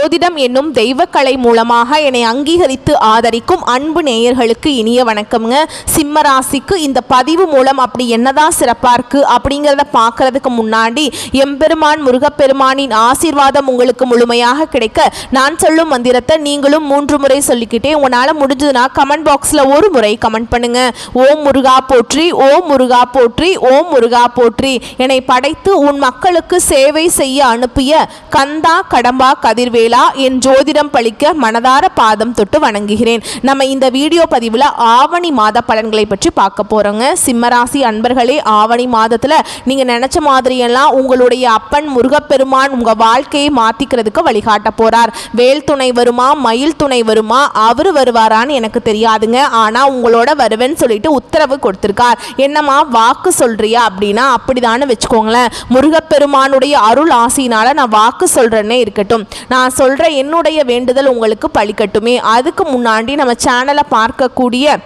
ஜோதிடம் என்னும் தெய்வக்கலை மூலமாக என்னை அங்கீகரித்து ஆதரிக்கும் அன்பு நேயர்களுக்கு இனிய வணக்கம்ங்க. சிம்ம ராசிக்கு இந்த பதிவு மூலம் அப்படி என்னதான் சிறப்பாக இருக்குது அப்படிங்கிறத பார்க்கறதுக்கு முன்னாடி எம்பெருமான் முருகப்பெருமானின் ஆசீர்வாதம் உங்களுக்கு முழுமையாக கிடைக்க நான் சொல்லும் மந்திரத்தை நீங்களும் 3 முறை சொல்லிக்கிட்டே உங்களால் முடிஞ்சதுன்னா கமெண்ட் பாக்ஸில் ஒரு முறை கமெண்ட் பண்ணுங்க. ஓம் முருகா போற்றி, ஓம் முருகா போற்றி, ஓம் முருகா போற்றி. என்னை படைத்து உன் மக்களுக்கு சேவை செய்ய அனுப்பிய கந்தா கடம்பா கதிர்வேலா என் ஜோதிடம் பழிக்க மனதார பாதம் தொட்டு வணங்குகிறேன். நம்ம இந்த வீடியோ பதிவில் ஆவணி மாத பலன்களை பற்றி பார்க்க போகிறோங்க. சிம்மராசி அன்பர்களே, ஆவணி மாதத்தில் நீங்கள் நினச்ச மாதிரியெல்லாம் உங்களுடைய அப்பன் முருகப்பெருமான் உங்கள் வாழ்க்கையை மாற்றிக்கிறதுக்கு வழிகாட்ட போகிறார். வேல் துணை வருமா, மயில் துணை வருமா, அவர் வருவாரான்னு எனக்கு தெரியாதுங்க. ஆனால் உங்களோட வருவேன்னு சொல்லிட்டு உத்தரவு கொடுத்துருக்கார். என்னம்மா வாக்கு சொல்கிறியா அப்படின்னா அப்படிதான்னு வச்சுக்கோங்களேன். முருகப்பெருமானுடைய அருள் ஆசையினால நான் வாக்கு சொல்கிறேன்னே இருக்கட்டும். நான் சொல்கிற என்னுடைய வேண்டுதல் உங்களுக்கு பலிக்கட்டுமே. அதுக்கு முன்னாடி நம்ம சேனலை பார்க்கக்கூடிய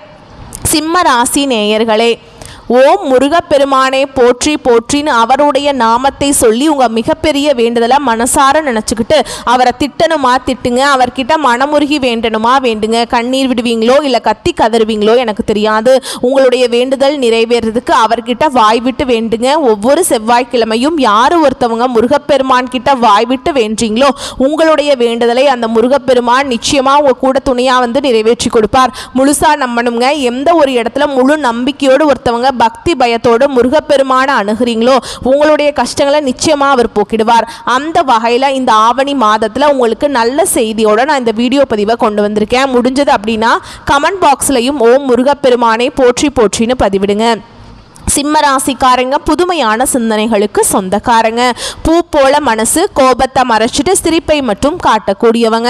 சிம்ம ராசி நேயர்களே, ஓம் முருகப்பெருமானே போற்றி போற்றின்னு அவருடைய நாமத்தை சொல்லி உங்கள் மிகப்பெரிய வேண்டுதலை மனசார நினச்சிக்கிட்டு அவரை திட்டணுமா திட்டுங்க, அவர்கிட்ட மனமுருகி வேண்டணுமா வேண்டுங்க. கண்ணீர் விடுவீங்களோ இல்லை கத்தி கதறுவீங்களோ எனக்கு தெரியாது. உங்களுடைய வேண்டுதல் நிறைவேறதுக்கு அவர்கிட்ட வாய் விட்டு வேண்டுங்க. ஒவ்வொரு செவ்வாய்க்கிழமையும் யார் ஒருத்தவங்க முருகப்பெருமான் கிட்ட வாய் விட்டு வேண்டீங்களோ உங்களுடைய வேண்டுதலை அந்த முருகப்பெருமான் நிச்சயமாக உங்கள் கூட துணையாக வந்து நிறைவேற்றி கொடுப்பார். முழுசாக நம்பணுங்க. எந்த ஒரு இடத்துல முழு நம்பிக்கையோடு ஒருத்தவங்க பக்தி பயத்தோடு முருகப்பெருமான அணுகிறீங்களோ உங்களுடைய கஷ்டங்களை நிச்சயமா அவர் போக்கிடுவார். அந்த வகையில் இந்த ஆவணி மாதத்தில் உங்களுக்கு நல்ல செய்தியோட நான் இந்த வீடியோ பதிவை கொண்டு வந்திருக்கேன். முடிஞ்சது அப்படின்னா கமெண்ட் பாக்ஸ்லையும் ஓம் முருகப்பெருமானை போற்றி போற்றின்னு பதிவிடுங்க. சிம்ம ராசிக்காரங்க புதுமையான சிந்தனைகளுக்கு சொந்தக்காரங்க. பூ போல மனசு, கோபத்தை மறைச்சிட்டு சிரிப்பை மட்டும் காட்டக்கூடியவங்க.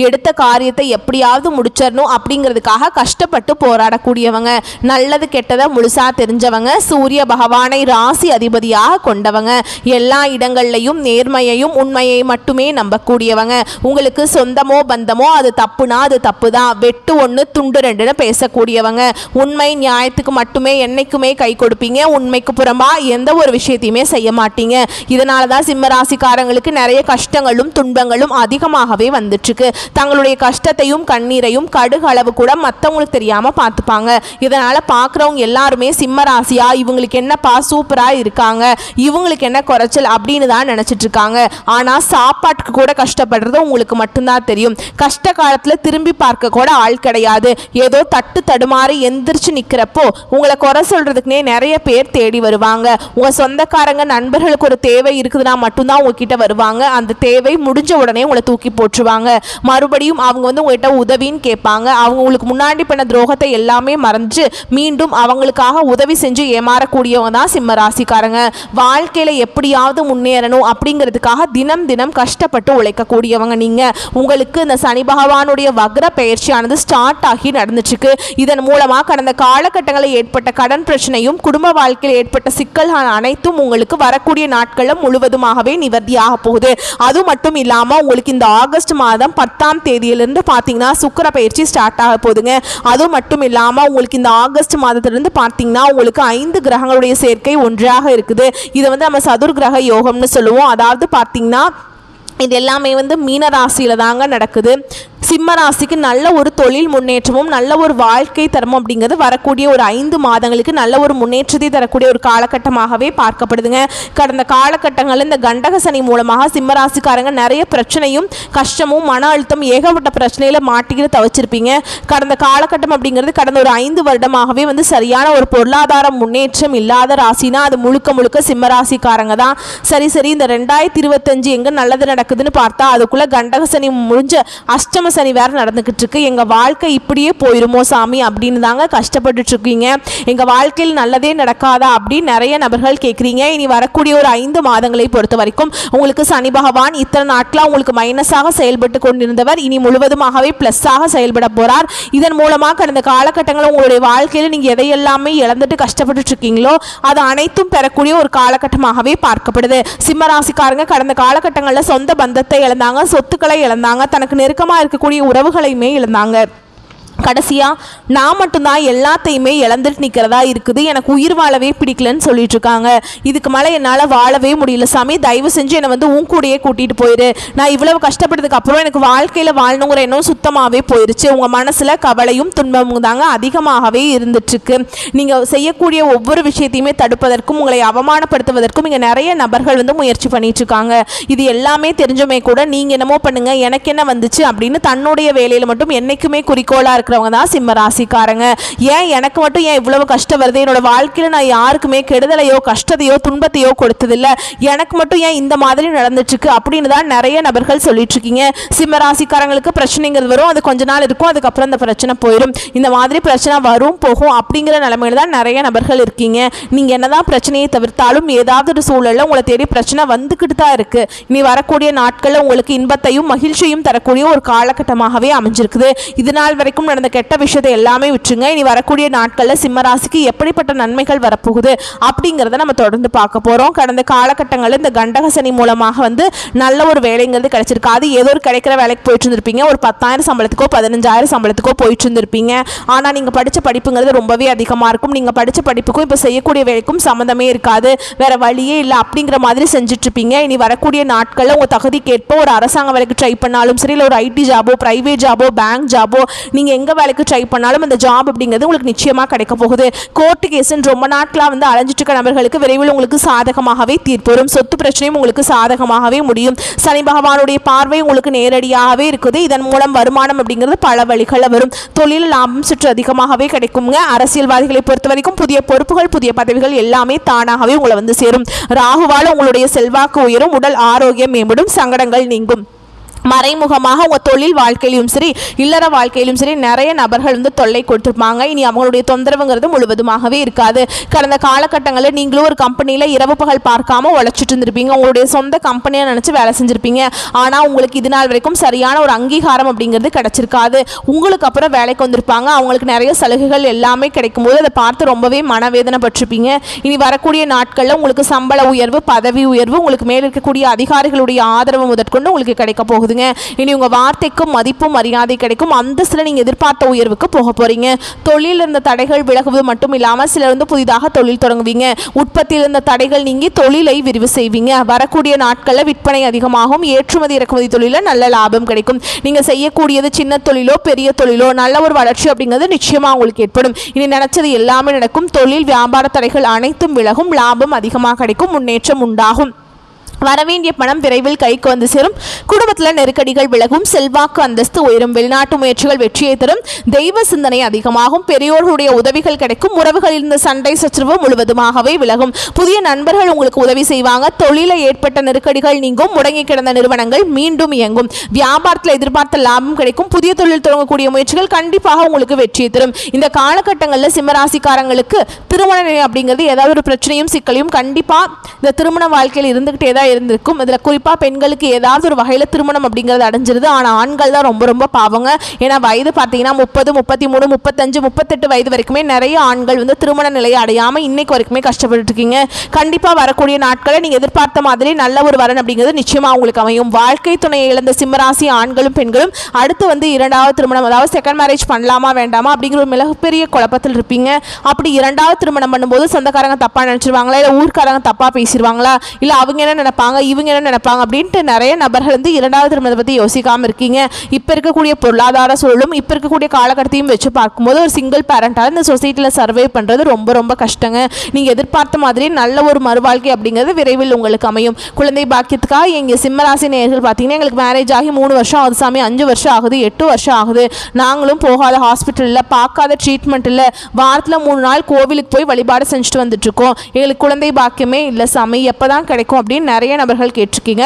எடுத்த காரியத்தை எப்படியாவது முடிச்சிடணும் அப்படிங்கிறதுக்காக கஷ்டப்பட்டு போராடக்கூடியவங்க. நல்லது கெட்டதை முழுசா தெரிஞ்சவங்க. சூரிய பகவானை ராசி அதிபதியாக கொண்டவங்க. எல்லா இடங்கள்லையும் நேர்மையையும் உண்மையை மட்டுமே நம்பக்கூடியவங்க. உங்களுக்கு சொந்தமோ பந்தமோ அது தப்புனா அது தப்பு தான், வெட்டு 1 துண்டு 2ன்னு பேசக்கூடியவங்க. உண்மை நியாயத்துக்கு மட்டுமே என்னைக்குமே கை கொடுப்பீங்க. உண்மைக்கு புறம்பா எந்த ஒரு விஷயத்தையுமே செய்ய மாட்டீங்க. இதனால தான் சிம்ம ராசிக்காரங்களுக்கு நிறைய கஷ்டங்களும் துன்பங்களும் அதிகமாகவே வந்துட்டு இருக்கு. தங்களுடைய கஷ்டத்தையும் கண்ணீரையும் கடுகு அளவு கூட மற்றவங்களுக்கு தெரியாம பார்த்துப்பாங்க. இதனால பார்க்குறவங்க எல்லாருமே சிம்ம ராசியா இவங்களுக்கு என்னப்பா சூப்பரா இருக்காங்க, இவங்களுக்கு என்ன குறைச்சல் அப்படின்னு தான் நினைச்சிட்டு இருக்காங்க. ஆனா சாப்பாட்டுக்கு கூட கஷ்டப்படுறது உங்களுக்கு மட்டும்தான் தெரியும். கஷ்ட காலத்துல திரும்பி பார்க்க கூட ஆள் கிடையாது. ஏதோ தட்டு தடுமாறி எந்திரிச்சு நிக்கிறப்போ உங்களை குறை சொல்றதுக்குனே நிறைய பேர் தேடி வருவாங்க. உங்க சொந்தக்காரங்க நண்பர்களுக்கு ஒரு தேவை இருக்குதுன்னா மட்டும்தான் உங்ககிட்ட வருவாங்க. அந்த தேவை முடிஞ்ச உடனே உங்களை தூக்கி போட்டுருவாங்க. மறுபடியும் அவங்க வந்து உங்ககிட்ட உதவின்னு கேட்பாங்க. அவங்க உங்களுக்கு முன்னாடி பண்ண துரோகத்தை எல்லாமே மறைஞ்சு மீண்டும் அவங்களுக்காக உதவி செஞ்சு ஏமாறக்கூடியவங்க தான் சிம்ம ராசிக்காரங்க. வாழ்க்கையில எப்படியாவது முன்னேறணும் அப்படிங்கிறதுக்காக தினம் தினம் கஷ்டப்பட்டு உழைக்கக்கூடியவங்க நீங்க. உங்களுக்கு இந்த சனி பகவானுடைய வக்ர பயிற்சியானது ஸ்டார்ட் ஆகி நடந்துட்டு இருக்கு. இதன் மூலமா கடந்த காலகட்டங்களில் ஏற்பட்ட கடன் பிரச்சனையும் குடும்ப வாழ்க்கையில் ஏற்பட்ட சிக்கல்கள் அனைத்தும் உங்களுக்கு வரக்கூடிய நாட்களில் முழுவதுமாகவே நிவர்த்தியாக போகுது. அது மட்டும் இல்லாமல் உங்களுக்கு இந்த ஆகஸ்ட் மாதம் 10ஆம் தேதியிலிருந்து பார்த்தீங்கன்னா சுக்கிர பயிற்சி ஸ்டார்ட் ஆக போகுதுங்க. அது மட்டும் இல்லாமல் உங்களுக்கு இந்த ஆகஸ்ட் மாதத்திலிருந்து பார்த்தீங்கன்னா உங்களுக்கு 5 கிரகங்களுடைய சேர்க்கை ஒன்றாக இருக்குது. இதை வந்து நம்ம சதுர் கிரக யோகம்னு சொல்லுவோம். அதாவது பார்த்தீங்கன்னா இது எல்லாமே வந்து மீன ராசியில் தாங்க நடக்குது. சிம்ம ராசிக்கு நல்ல ஒரு தொழில் முன்னேற்றமும் நல்ல ஒரு வாழ்க்கை தரமும் அப்படிங்கிறது வரக்கூடிய ஒரு 5 மாதங்களுக்கு நல்ல ஒரு முன்னேற்றத்தை தரக்கூடிய ஒரு காலகட்டமாகவே பார்க்கப்படுதுங்க. கடந்த காலகட்டங்களில் இந்த கண்டக சனி மூலமாக சிம்ம ராசிக்காரங்க நிறைய பிரச்சனையும் கஷ்டமும் மன அழுத்தம் ஏகப்பட்ட பிரச்சனையில் மாட்டிக்கிட்டு தவிச்சிருப்பீங்க. கடந்த காலகட்டம் அப்படிங்கிறது கடந்த ஒரு 5 வருடமாகவே வந்து சரியான ஒரு பொருளாதார முன்னேற்றம் இல்லாத ராசினா அது முழுக்க முழுக்க சிம்ம ராசிக்காரங்க தான். சரி இந்த 2025 எங்க நல்லது நடக்குதுன்னு பார்த்தா அதுக்குள்ள கண்டக சனி முடிஞ்ச அஷ்டம சனி வேற நடந்துகிட்டு இருக்கு. எங்க வாழ்க்கை இப்படியே போயிருமோ சாமி அப்படின்னு தாங்க கஷ்டப்பட்டுட்டு இருக்கீங்க. எங்க வாழ்க்கையில் நல்லதே நடக்காதா அப்படின்னு நிறைய நபர்கள் கேட்குறீங்க. இனி வரக்கூடிய ஒரு 5 மாதங்களை பொறுத்த வரைக்கும் உங்களுக்கு சனி பகவான் இத்தனை நாட்களாக உங்களுக்கு மைனஸாக செயல்பட்டு கொண்டிருந்தவர் இனி முழுவதுமாகவே பிளஸ்ஸாக செயல்பட போறார். இதன் மூலமாக கடந்த காலகட்டங்களில் உங்களுடைய வாழ்க்கையில் நீங்க எதையெல்லாமே இழந்துட்டு கஷ்டப்பட்டு இருக்கீங்களோ அது அனைத்தும் பெறக்கூடிய ஒரு காலகட்டமாகவே பார்க்கப்படுது. சிம்ம ராசிக்காரங்க கடந்த காலகட்டங்களில் சொந்த பந்தத்தை இழந்தாங்க, சொத்துக்களை இழந்தாங்க, தனக்கு நெருக்கமாக இருக்கக்கூடிய உறவுகளையுமே இழந்தாங்க. கடைசியாக நான் மட்டும்தான் எல்லாத்தையுமே இழந்துட்டு நிற்கிறதா இருக்குது, எனக்கு உயிர் வாழவே பிடிக்கலன்னு சொல்லிட்டு இருக்காங்க. இதுக்கு மேலே என்னால் வாழவே முடியல சாமி, தயவு செஞ்சு என்னை வந்து உன் கூடயே கூட்டிகிட்டு போயிரு. நான் இவ்வளவு கஷ்டப்பட்டதுக்கு அப்புறம் எனக்கு வாழ்க்கையில் வாழணுங்கிற எண்ணம் சுத்தமாகவே போயிடுச்சு. உங்கள் மனசில் கவலையும் துன்பமும் தாங்க அதிகமாகவே இருந்துட்டுருக்கு. நீங்கள் செய்யக்கூடிய ஒவ்வொரு விஷயத்தையுமே தடுப்பதற்கும் உங்களை அவமானப்படுத்துவதற்கும் இங்கே நிறைய நபர்கள் வந்து முயற்சி பண்ணிட்டு இருக்காங்க. இது எல்லாமே தெரிஞ்சுமே கூட நீங்கள் என்னமோ பண்ணுங்க, எனக்கு என்ன வந்துச்சு அப்படின்னு தன்னுடைய வேலையில் மட்டும் என்றைக்குமே குறிக்கோளாக இருக்கிறவங்க தான் சிம்ம ராசிக்காரங்க. ஏன் எனக்கு மட்டும் ஏன் இவ்வளவு கஷ்டம் வருது, என்னோட வாழ்க்கையில் நான் யாருக்குமே கெடுதலையோ கஷ்டத்தையோ துன்பத்தையோ கொடுத்ததில்லை, எனக்கு மட்டும் ஏன் இந்த மாதிரி நடந்துட்டுருக்கு அப்படின்னு தான் நிறைய நபர்கள் சொல்லிட்டு இருக்கீங்க. சிம்ம ராசிக்காரங்களுக்கு பிரச்சனைங்கிறது வரும், அது கொஞ்ச நாள் இருக்கும், அதுக்கப்புறம் அந்த பிரச்சனை போயிடும். இந்த மாதிரி பிரச்சனை வரும் போகும் அப்படிங்கிற நிலைமையில தான் நிறைய நபர்கள் இருக்கீங்க. நீங்கள் என்னதான் பிரச்சனையை தவிர்த்தாலும் ஏதாவது ஒரு சூழலில் உங்களை தேடி பிரச்சனை வந்துக்கிட்டு தான் இருக்கு. இனி வரக்கூடிய நாட்களில் உங்களுக்கு இன்பத்தையும் மகிழ்ச்சியும் தரக்கூடிய ஒரு காலகட்டமாகவே அமைஞ்சிருக்குது. இது நாள் வரைக்கும் நடந்த கெட்ட விஷயத்தை எல்லாமே விட்டுருங்க. இனி வரக்கூடிய நாட்களில் சிம்மராசிக்கு எப்படிப்பட்ட நன்மைகள் வரப்போகுது அப்படிங்கிறத நம்ம தொடர்ந்து பார்க்க போகிறோம். கடந்த காலகட்டங்களில் இந்த கண்டக சனி மூலமாக வந்து நல்ல ஒரு வேலைங்கிறது கிடைச்சிருக்கு. அது ஏதோ ஒரு கிடைக்கிற வேலைக்கு போயிட்டு இருந்திருப்பீங்க, ஒரு 10,000 சம்பளத்துக்கோ 15,000 சம்பளத்துக்கோ போயிட்டு இருந்திருப்பீங்க. ஆனால் நீங்கள் படித்த படிப்புங்கிறது ரொம்பவே அதிகமாக இருக்கும். நீங்கள் படித்த படிப்புக்கும் இப்போ செய்யக்கூடிய வேலைக்கும் சம்மந்தமே இருக்காது, வேற வழியே இல்லை அப்படிங்கிற மாதிரி செஞ்சுட்டு இருப்பீங்க. இனி வரக்கூடிய நாட்களில் உங்கள் தகுதிக்கேற்ப ஒரு அரசாங்க வேலைக்கு ட்ரை பண்ணாலும் சரி, இல்லை ஒரு ஐடி ஜாபோ பிரைவேட் ஜாபோ பேங்க் ஜாபோ நீங்கள் எங்கே வேலைக்கு ட்ரை பண்ணாலும் அந்த ஜாப் அப்படிங்கிறது உங்களுக்கு நிச்சயமாக கிடைக்க போகுது. கோர்ட்டு கேஸுன்னு ரொம்ப நாட்களாக வந்து அலைஞ்சிட்டு இருக்க நபர்களுக்கு விரைவில் உங்களுக்கு சாதகமாகவே தீர்ப்பு வரும். சொத்து பிரச்சனையும் உங்களுக்கு சாதகமாகவே முடியும். சனி பகவானுடைய பார்வை உங்களுக்கு நேரடியாகவே இருக்குது. இதன் மூலம் வருமானம் அப்படிங்கிறது பல வழிகளில் வரும். தொழில் லாபம் சற்று அதிகமாகவே கிடைக்குங்க. அரசியல்வாதிகளை பொறுத்த வரைக்கும் புதிய பொறுப்புகள் புதிய பதவிகள் எல்லாமே தானாகவே உங்களை வந்து சேரும். ராகுவால் உங்களுடைய செல்வாக்கு உயரும், உடல் ஆரோக்கியம் மேம்படும், சங்கடங்கள் நீங்கும். மறைமுகமாக உங்கள் தொழில் வாழ்க்கையிலும் சரி இல்லற வாழ்க்கையிலும் சரி நிறைய நபர்கள் வந்து தொல்லை கொடுத்துருப்பாங்க. இனி அவங்களுடைய தொந்தரவுங்கிறது முழுவதுமாகவே இருக்காது. கடந்த காலகட்டங்களில் நீங்களும் ஒரு கம்பெனியில் இரவு பகல் பார்க்காம உழைச்சிட்டு இருந்திருப்பீங்க, உங்களுடைய சொந்த கம்பெனியை நினச்சி வேலை செஞ்சுருப்பீங்க. ஆனால் உங்களுக்கு இது நாள் வரைக்கும் சரியான ஒரு அங்கீகாரம் அப்படிங்கிறது கிடைச்சிருக்காது. உங்களுக்கு அப்புறம் வேலைக்கு வந்திருப்பாங்க, அவங்களுக்கு நிறைய சலுகைகள் எல்லாமே கிடைக்கும் போது அதை பார்த்து ரொம்பவே மனவேதனைப்பட்டிருப்பீங்க. இனி வரக்கூடிய நாட்களில் உங்களுக்கு சம்பள உயர்வு பதவி உயர்வு உங்களுக்கு மேல் இருக்கக்கூடிய அதிகாரிகளுடைய ஆதரவு முதற்கொண்டு உங்களுக்கு கிடைக்க போகுது. இனி உங்க வார்த்தைக்கும் மதிப்பும் மரியாதை கிடைக்கும். அந்தஸ்துல நீங்க எதிர்பார்த்த உயர்வுக்கு போக போறீங்க. தொழில் இருந்த தடைகள் விலகுவது மட்டும் இல்லாமல் சிலர் வந்து புதிதாக தொழில் தொடங்குவீங்க. உற்பத்தியில் இருந்த தடைகள் நீங்கி தொழிலை விரிவு செய்வீங்க. வரக்கூடிய நாட்களில் விற்பனை அதிகமாகும். ஏற்றுமதி இறக்குமதி தொழில நல்ல லாபம் கிடைக்கும். நீங்க செய்யக்கூடியது சின்ன தொழிலோ பெரிய தொழிலோ நல்ல ஒரு வளர்ச்சி அப்படிங்கிறது நிச்சயமா உங்களுக்கு ஏற்படும். இனி நினைச்சது எல்லாமே நடக்கும். தொழில் வியாபார தடைகள் அனைத்தும் விலகும். லாபம் அதிகமாக கிடைக்கும். முன்னேற்றம் உண்டாகும். வரவேண்டிய பணம் விரைவில் கைக்கு வந்து சேரும். குடும்பத்தில் நெருக்கடிகள் விலகும். செல்வாக்கு அந்தஸ்து உயரும். வெளிநாட்டு முயற்சிகள் வெற்றியை தரும். தெய்வ சிந்தனை அதிகமாகும். பெரியோர்களுடைய உதவிகள் கிடைக்கும். உறவுகளில் இருந்த சண்டை சச்சரவு முழுவதுமாகவே விலகும். புதிய நண்பர்கள் உங்களுக்கு உதவி செய்வாங்க. தொழிலில் ஏற்பட்ட நெருக்கடிகள் நீங்கும். முடங்கி கிடந்த நிறுவனங்கள் மீண்டும் இயங்கும். வியாபாரத்தில் எதிர்பார்த்த லாபம் கிடைக்கும். புதிய தொழில் தொடங்கக்கூடிய முயற்சிகள் கண்டிப்பாக உங்களுக்கு வெற்றியை தரும். இந்த காலகட்டங்களில் சிம்மராசிக்காரங்களுக்கு திருமண நிலை அப்படிங்கிறது ஏதாவது ஒரு பிரச்சனையும் சிக்கலையும் கண்டிப்பாக இந்த திருமண வாழ்க்கையில் இருந்துகிட்டே தான் இருந்திருக்கும். இதில் குறிப்பாக பெண்களுக்கு ஏதாவது ஒரு வகையில் திருமணம் அப்படிங்கிறது அடைஞ்சிருது. ஆனால் ஆண்கள் தான் ரொம்ப ரொம்ப பாவங்க. ஏன்னா வயது பார்த்தீங்கன்னா 30 33 35 38 வயது வரைக்குமே நிறைய ஆண்கள் வந்து திருமண நிலையை அடையாமல் இன்னைக்கு வரைக்குமே கஷ்டப்பட்டு இருக்கீங்க. கண்டிப்பாக வரக்கூடிய நாட்களை நீங்கள் எதிர்பார்த்த மாதிரி நல்ல ஒரு வரன் அப்படிங்கிறது நிச்சயமாக உங்களுக்கு அமையும். வாழ்க்கை துணையை இழந்த சிம்மராசி ஆண்களும் பெண்களும் அடுத்து வந்து இரண்டாவது திருமணம் அதாவது செகண்ட் மேரேஜ் பண்ணலாமா வேண்டாமா அப்படிங்கிற ஒரு மிகப்பெரிய குழப்பத்தில் இருப்பீங்க. அப்படி இரண்டாவது திருமணம் பண்ணும்போது சொந்தக்காரங்க தப்பாக நினச்சிருவாங்களா, இல்லை ஊர்க்காரங்க தப்பாக பேசிடுவாங்களா, இல்லை அவங்க என்ன நினைப்பாங்க இவங்க என்ன நினைப்பாங்க அப்படின்ட்டு நிறைய நபர்கள் வந்து இரண்டாவது திருமணத்தை பற்றி யோசிக்காமல் இருக்கீங்க. இப்போ இருக்கக்கூடிய பொருளாதார சூழலும் இப்போ இருக்கக்கூடிய காலகட்டத்தையும் வச்சு பார்க்கும்போது ஒரு சிங்கிள் பேரண்டாக இந்த சொசைட்டியில் சர்வே பண்ணுறது ரொம்ப ரொம்ப கஷ்டங்க. நீங்கள் எதிர்பார்த்த மாதிரி நல்ல ஒரு மறுவாழ்க்கை அப்படிங்கிறது விரைவில் உங்களுக்கு அமையும். குழந்தை பாக்கியத்துக்காக எங்கள் சிம்மராசி நேயர்கள் பார்த்தீங்கன்னா எங்களுக்கு மேரேஜ் ஆகி 3 வருஷம் ஆகுது சாமி, 5 வருஷம் ஆகுது, 8 வருஷம் ஆகுது, நாங்களும் போகாத ஹாஸ்பிட்டலில் பார்க்காத ட்ரீட்மெண்ட் இல்லை, வாரத்தில் 3 நாள் கோவிலுக்கு போய் வழிபாடு செஞ்சுட்டு வந்துட்டு இருக்கோம், எங்களுக்கு குழந்தை பாக்கியமே இல்லை சாமி, எப்போ தான் கிடைக்கும் அப்படின்னு நிறைய நபர்கள் கேட்டிருக்கீங்க.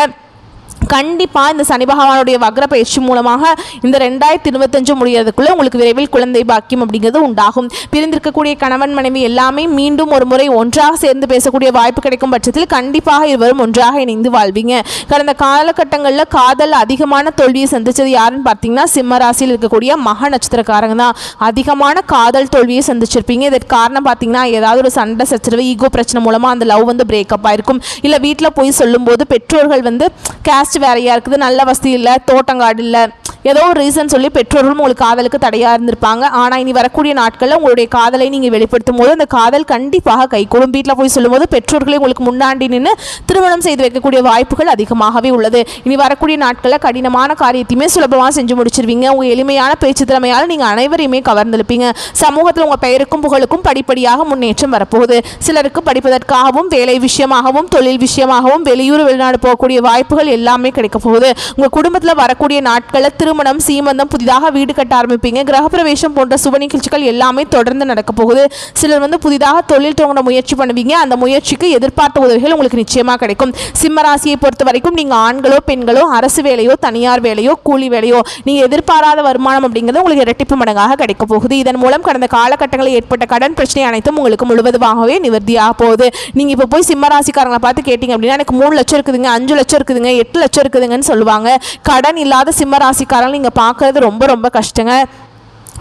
கண்டிப்பாக இந்த சனி பகவானுடைய வக்ர பயிற்சி மூலமாக இந்த 2025 முடியறதுக்குள்ளே உங்களுக்கு விரைவில் குழந்தை பாக்கியம் அப்படிங்கிறது உண்டாகும். பிரிந்திருக்கக்கூடிய கணவன் மனைவி எல்லாமே மீண்டும் ஒரு முறை ஒன்றாக சேர்ந்து பேசக்கூடிய வாய்ப்பு கிடைக்கும் பட்சத்தில் கண்டிப்பாக இருவரும் ஒன்றாக இணைந்து வாழ்வீங்க. கடந்த காலகட்டங்களில் காதல் அதிகமான தோல்வியை சந்தித்தது யாருன்னு பார்த்தீங்கன்னா சிம்ம ராசியில் இருக்கக்கூடிய மக நட்சத்திரக்காரங்க தான். அதிகமான காதல் தோல்வியை சந்திச்சிருப்பீங்க. இதற்கு காரணம் பார்த்தீங்கன்னா ஏதாவது ஒரு சண்டை சச்சரவு ஈகோ பிரச்சனை மூலமாக அந்த லவ் வந்து பிரேக்கப் ஆயிருக்கும். இல்லை வீட்டில் போய் சொல்லும்போது பெற்றோர்கள் வந்து கேஸ்ட் வேறையாக இருக்குது, நல்ல வசதி இல்லை, தோட்டங்காடு இல்லை, ஏதோ ஒரு ரீசன் சொல்லி பெற்றோர்களும் உங்களுக்கு காதலுக்கு தடையாக இருந்திருப்பாங்க. ஆனால் இனி வரக்கூடிய நாட்களில் உங்களுடைய காதலை நீங்கள் வெளிப்படுத்தும் போது அந்த காதல் கண்டிப்பாக கைகூடும். வீட்டில் போய் சொல்லும்போது பெற்றோர்களே உங்களுக்கு முன்னாடி நின்று திருமணம் செய்து வைக்கக்கூடிய வாய்ப்புகள் அதிகமாகவே உள்ளது. இனி வரக்கூடிய நாட்களில் கடினமான காரியத்தையுமே சுலபமாக செஞ்சு முடிச்சிருவீங்க. உங்கள் எளிமையான பேச்சு திறமையால் நீங்கள் அனைவரையுமே கவர்ந்திருப்பீங்க. சமூகத்தில் உங்கள் பெயருக்கும் புகழுக்கும் படிப்படியாக முன்னேற்றம் வரப்போகுது. சிலருக்கு படிப்பதற்காகவும் வேலை விஷயமாகவும் தொழில் விஷயமாகவும் வெளியூர் வெளிநாடு போகக்கூடிய வாய்ப்புகள் எல்லாமே கிடைக்க போகுது. உங்கள் குடும்பத்தில் வரக்கூடிய நாட்களில் திருமணம் சீமந்தம் புதிதாக வீடு கட்ட ஆரம்பிப்பீங்க. கிரகப்பிரவேசம் போன்ற சுப நிகழ்ச்சிகள் எல்லாமே தொடர்ந்து நடக்க போகுது. சிலர் புதிதாக தொழில் தொடங்க முயற்சி பண்ணுவீங்க. அந்த முயற்சிக்கு எதிர்பார்த்த உதவிகள் உங்களுக்கு நிச்சயமாக கிடைக்கும். சிம்ம ராசியை பொறுத்த வரைக்கும் நீங்கள் ஆண்களோ பெண்களோ அரசு வேலையோ தனியார் வேலையோ கூலி வேலையோ நீங்கள் எதிர்பாராத வருமானம் அப்படிங்கிறது உங்களுக்கு இரட்டிப்பு மடங்காக கிடைக்க போகுது. இதன் மூலம் கடந்த காலகட்டங்களில் ஏற்பட்ட கடன் பிரச்சனை அனைத்தும் உங்களுக்கு முழுவதுமாகவே நிவர்த்தியாக போகுது. நீங்கள் இப்போ போய் சிம்ம ராசிக்காரங்களை பார்த்து கேட்டிங்க அப்படின்னா எனக்கு 3 லட்சம் இருக்குதுங்க, 5 லட்சம் இருக்குதுங்க, 8 லட்சம் இருக்குதுங்கன்னு சொல்லுவாங்க. கடன் இல்லாத சிம்ம ராசிக்காரங்க நீங்கள் பார்க்கறது ரொம்ப ரொம்ப கஷ்டங்க.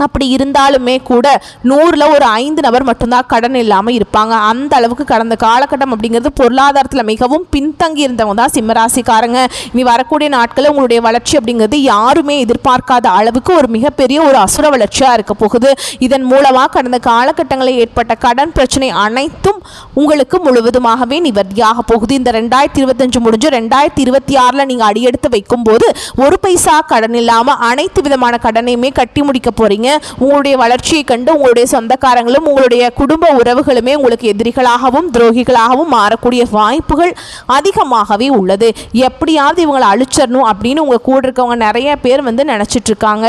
அப்படி இருந்தாலுமே கூட 100ல் ஒரு 5 நபர் மட்டும்தான் கடன் இல்லாமல் இருப்பாங்க. அந்த அளவுக்கு கடந்த காலகட்டம் அப்படிங்கிறது பொருளாதாரத்தில் மிகவும் பின்தங்கி இருந்தவங்க தான் சிம்மராசிக்காரங்க. இனி வரக்கூடிய நாட்களில் உங்களுடைய வளர்ச்சி அப்படிங்கிறது யாருமே எதிர்பார்க்காத அளவுக்கு ஒரு மிகப்பெரிய ஒரு அசுர வளர்ச்சியாக இருக்க போகுது. இதன் மூலமாக கடந்த காலகட்டங்களில் ஏற்பட்ட கடன் பிரச்சனை அனைத்தும் உங்களுக்கு முழுவதுமாகவே நிவர்த்தியாக போகுது. இந்த 2025 முடிஞ்சு 2026 நீங்கள் அடியெடுத்து வைக்கும் போது ஒரு பைசா கடன் இல்லாமல் அனைத்து விதமான கடனையுமே கட்டி முடிக்க போறீங்க. உங்களுடைய வளர்ச்சியை கண்டு உங்களுடைய சொந்தக்காரங்களும் உங்களுடைய குடும்ப உறவுகளுமே உங்களுக்கு எதிரிகளாகவும் துரோகிகளாகவும் மாறக்கூடிய வாய்ப்புகள் அதிகமாகவே உள்ளது. எப்படியாவது இவங்களை அழிச்சிடணும் அப்படின்னு உங்க கூட இருக்கவங்க நிறைய பேர் நினைச்சிட்டு இருக்காங்க.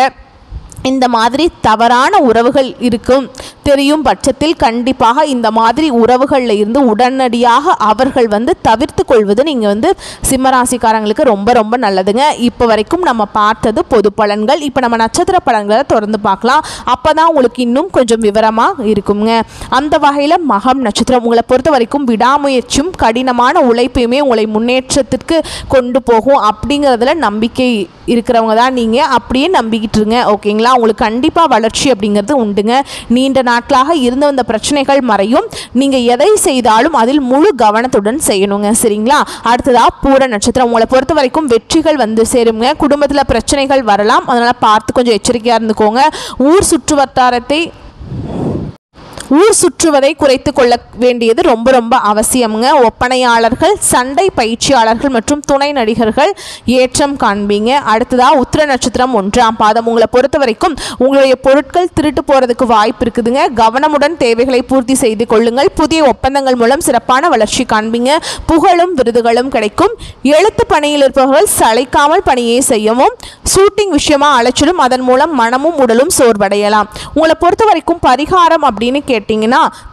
இந்த மாதிரி தவறான உறவுகள் இருக்கும் தெரியும் பட்சத்தில் கண்டிப்பாக இந்த மாதிரி உறவுகளில் இருந்து உடனடியாக அவர்கள் தவிர்த்து கொள்வது நீங்கள் சிம்மராசிக்காரங்களுக்கு ரொம்ப ரொம்ப நல்லதுங்க. இப்போ வரைக்கும் நம்ம பார்த்தது பொது பலன்கள். இப்போ நம்ம நட்சத்திர பலன்களை தொடர்ந்து பார்க்கலாம். அப்போ தான் உங்களுக்கு இன்னும் கொஞ்சம் விவரமாக இருக்குங்க. அந்த வகையில் மகம் நட்சத்திரம் உங்களை பொறுத்த வரைக்கும் விடாமுயற்சியும் கடினமான உழைப்பையுமே உங்களை முன்னேற்றத்திற்கு கொண்டு போகும் அப்படிங்கிறதுல நம்பிக்கை இருக்கிறவங்க தான் நீங்கள். அப்படியே நம்பிக்கிட்டு இருங்க, ஓகேங்களா? உங்களுக்கு கண்டிப்பாக வளர்ச்சி அப்படிங்கிறது உண்டுங்க. நீண்ட நாட்களாக இருந்து வந்த பிரச்சனைகள் மறையும். நீங்கள் எதை செய்தாலும் அதில் முழு கவனத்துடன் செய்யணுங்க, சரிங்களா? அடுத்ததா பூர நட்சத்திரம் உங்களை பொறுத்த வரைக்கும் வெற்றிகள் சேருங்க. குடும்பத்தில் பிரச்சனைகள் வரலாம், அதனால் பார்த்து கொஞ்சம் எச்சரிக்கையாக இருந்துக்கோங்க. ஊர் சுற்றுவதை குறைத்து கொள்ள வேண்டியது ரொம்ப ரொம்ப அவசியம்ங்க. ஒப்பனையாளர்கள், சண்டை பயிற்சியாளர்கள் மற்றும் துணை நடிகர்கள் ஏற்றம் காண்பீங்க. அடுத்ததாக உத்திர நட்சத்திரம் 1ஆம் பாதம் உங்களை பொறுத்த வரைக்கும் உங்களுடைய பொருட்கள் திருட்டு போகிறதுக்கு வாய்ப்பு இருக்குதுங்க. கவனமுடன் தேவைகளை பூர்த்தி செய்து கொள்ளுங்கள். புதிய ஒப்பந்தங்கள் மூலம் சிறப்பான வளர்ச்சி காண்பீங்க. புகழும் விருதுகளும் கிடைக்கும். எழுத்து பணியில் இருப்பவர்கள் சளைக்காமல் பணியை செய்யவும். ஷூட்டிங் விஷயமா அலைச்சலும், அதன் மூலம் மனமும் உடலும் சோர்வடையலாம். உங்களை பொறுத்த வரைக்கும் பரிகாரம் அப்படின்னு கேட்டீங்கன்னா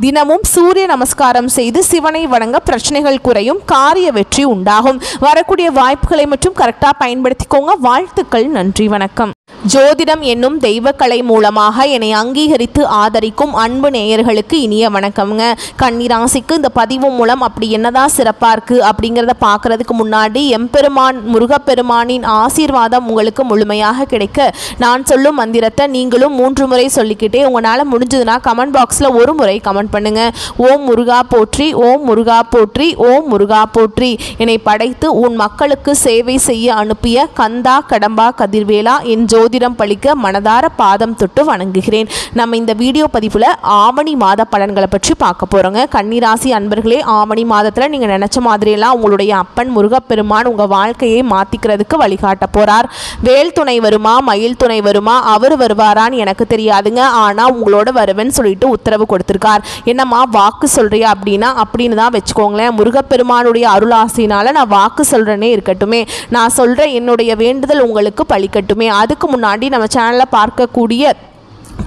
தினமும் சூரிய நமஸ்காரம் செய்து சிவனை வணங்க பிரச்சனைகள் குறையும், காரிய வெற்றி உண்டாகும். வரக்கூடிய வாய்ப்புகளை மட்டும் கரெக்டாக பயன்படுத்திக்கோங்க. வாழ்த்துக்கள், நன்றி, வணக்கம். ஜோதிடம் என்னும் தெய்வக்கலை மூலமாக என்னை அங்கீகரித்து ஆதரிக்கும் அன்பு நேயர்களுக்கு இனிய வணக்கம்ங்க. கன்னிராசிக்கு இந்த பதிவு மூலம் அப்படி என்னதான் சிறப்பாக இருக்குது அப்படிங்கிறத பார்க்குறதுக்கு முன்னாடி எம்பெருமான் முருகப்பெருமானின் ஆசீர்வாதம் உங்களுக்கு முழுமையாக கிடைக்க நான் சொல்லும் மந்திரத்தை நீங்களும் 3 முறை சொல்லிக்கிட்டே உங்களால் முடிஞ்சதுன்னா கமெண்ட் பாக்ஸில் ஒரு முறை கமெண்ட் பண்ணுங்க. ஓம் முருகா போற்றி, ஓம் முருகா போற்றி, ஓம் முருகா போற்றி. என்னை படைத்து உன் மக்களுக்கு சேவை செய்ய அனுப்பிய கந்தா கடம்பா கதிர்வேலா என் ஜோதிடம் பழிக்க மனதார பாதம் தொட்டு வணங்குகிறேன். நம்ம இந்த வீடியோ பதிவில் ஆவணி மாத பலன்களை பற்றி பார்க்க போகிறோங்க. கன்னிராசி அன்பர்களே, ஆவணி மாதத்தில் நீங்கள் நினச்ச மாதிரியெல்லாம் உங்களுடைய அப்பன் முருகப்பெருமான் உங்கள் வாழ்க்கையை மாற்றிக்கிறதுக்கு வழிகாட்ட போகிறார். வேல் துணை வருமா, மயில் துணை வருமா, அவர் வருவாரான்னு எனக்கு தெரியாதுங்க. ஆனால் உங்களோட வருவேன்னு சொல்லிட்டு உத்தரவு கொடுத்துருக்கார். என்னம்மா வாக்கு சொல்கிறியா அப்படின்னா அப்படின்னு தான் வச்சுக்கோங்களேன். முருகப்பெருமானுடைய அருளாசினால் நான் வாக்கு சொல்கிறேனே இருக்கட்டுமே, நான் சொல்கிற என்னுடைய வேண்டுதல் உங்களுக்கு பழிக்கட்டுமே. அதுக்கு முன்னாடி நம்ம சேனலில் பார்க்கக்கூடிய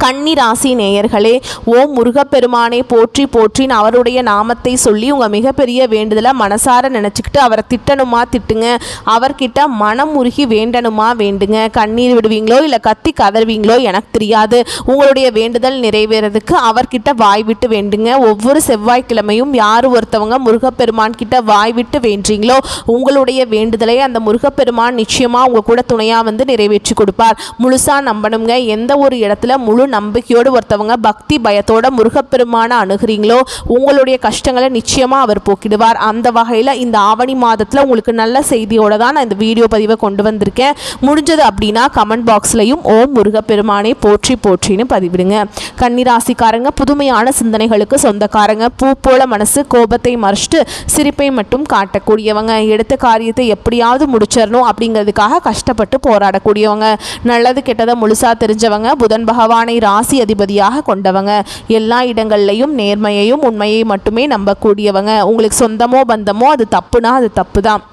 கன்னி ராசி நேயர்களே, ஓம் முருகப்பெருமானை போற்றி போற்றின்னு அவருடைய நாமத்தை சொல்லி உங்கள் மிகப்பெரிய வேண்டுதலை மனசார நினச்சிக்கிட்டு அவரை திட்டணுமா திட்டுங்க, அவர்கிட்ட மனம் உருகி வேண்டணுமா வேண்டுங்க. கண்ணீர் விடுவீங்களோ இல்லை கத்தி கதறுவீங்களோ எனக்கு தெரியாது. உங்களுடைய வேண்டுதல் நிறைவேறதுக்கு அவர்கிட்ட வாய் விட்டு வேண்டுங்க. ஒவ்வொரு செவ்வாய்க்கிழமையும் யார் ஒருத்தவங்க முருகப்பெருமான் கிட்ட வாய் விட்டு வேண்டீங்களோ உங்களுடைய வேண்டுதலை அந்த முருகப்பெருமான் நிச்சயமாக உங்கள் கூட துணையாக நிறைவேற்றி கொடுப்பார். முழுசாக நம்பணுங்க. எந்த ஒரு இடத்துல முழு நம்பிக்கையோடு ஒருத்தவங்க பக்தி பயத்தோட முருகப்பெருமான அணுகிறீங்களோ உங்களுடைய கஷ்டங்களை நிச்சயமாக அவர் போக்கிடுவார். அந்த வகையில் இந்த ஆவணி மாதத்தில் உங்களுக்கு நல்ல செய்தியோட தான் நான் இந்த வீடியோ பதிவை கொண்டு வந்திருக்கேன். முடிஞ்சது அப்படின்னா கமெண்ட் பாக்ஸ்லையும் ஓம் முருகப்பெருமானை போற்றி போற்றின்னு பதிவிடுங்க. கன்னிராசிக்காரங்க புதுமையான சிந்தனைகளுக்கு சொந்தக்காரங்க. பூ போல மனசு, கோபத்தை மறைச்சிட்டு சிரிப்பை மட்டும் காட்டக்கூடியவங்க. எடுத்த காரியத்தை எப்படியாவது முடிச்சிடணும் அப்படிங்கிறதுக்காக கஷ்டப்பட்டு போராடக்கூடியவங்க. நல்லது கெட்டதை முழுசா தெரிஞ்சவங்க. புதன் பகவானை ராசி அதிபதியாக கொண்டவங்க. எல்லா இடங்கள்லையும் நேர்மையையும் உண்மையை மட்டுமே நம்பக்கூடியவங்க. உங்களுக்கு சொந்தமோ பந்தமோ அது தப்புனா அது தப்பு தான்.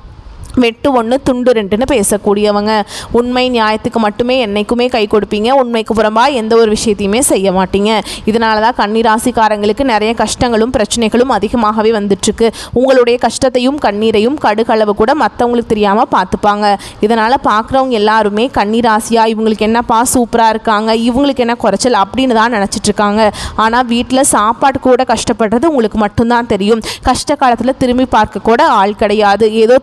வெட்டு ஒன்று துண்டு ரெண்டுன்னு பேசக்கூடியவங்க. உண்மை நியாயத்துக்கு மட்டுமே என்னைக்குமே கை கொடுப்பீங்க. உண்மைக்கு புறம்பாக எந்த ஒரு விஷயத்தையுமே செய்ய மாட்டீங்க. இதனால தான் கன்னிராசிக்காரங்களுக்கு நிறைய கஷ்டங்களும் பிரச்சனைகளும் அதிகமாகவே வந்துட்டுருக்கு. உங்களுடைய கஷ்டத்தையும் கண்ணீரையும் கடுகளவு கூட மற்றவங்களுக்கு தெரியாமல் பார்த்துப்பாங்க. இதனால் பார்க்குறவங்க எல்லாருமே கன்னிராசியாக இவங்களுக்கு என்னப்பா சூப்பராக இருக்காங்க, இவங்களுக்கு என்ன குறைச்சல் அப்படின்னு தான் நினச்சிட்ருக்காங்க. ஆனால் வீட்டில் சாப்பாடு கூட கஷ்டப்படுறது உங்களுக்கு மட்டும்தான் தெரியும். கஷ்ட காலத்தில் திரும்பி பார்க்க கூட ஆள் கிடையாது. ஏதோ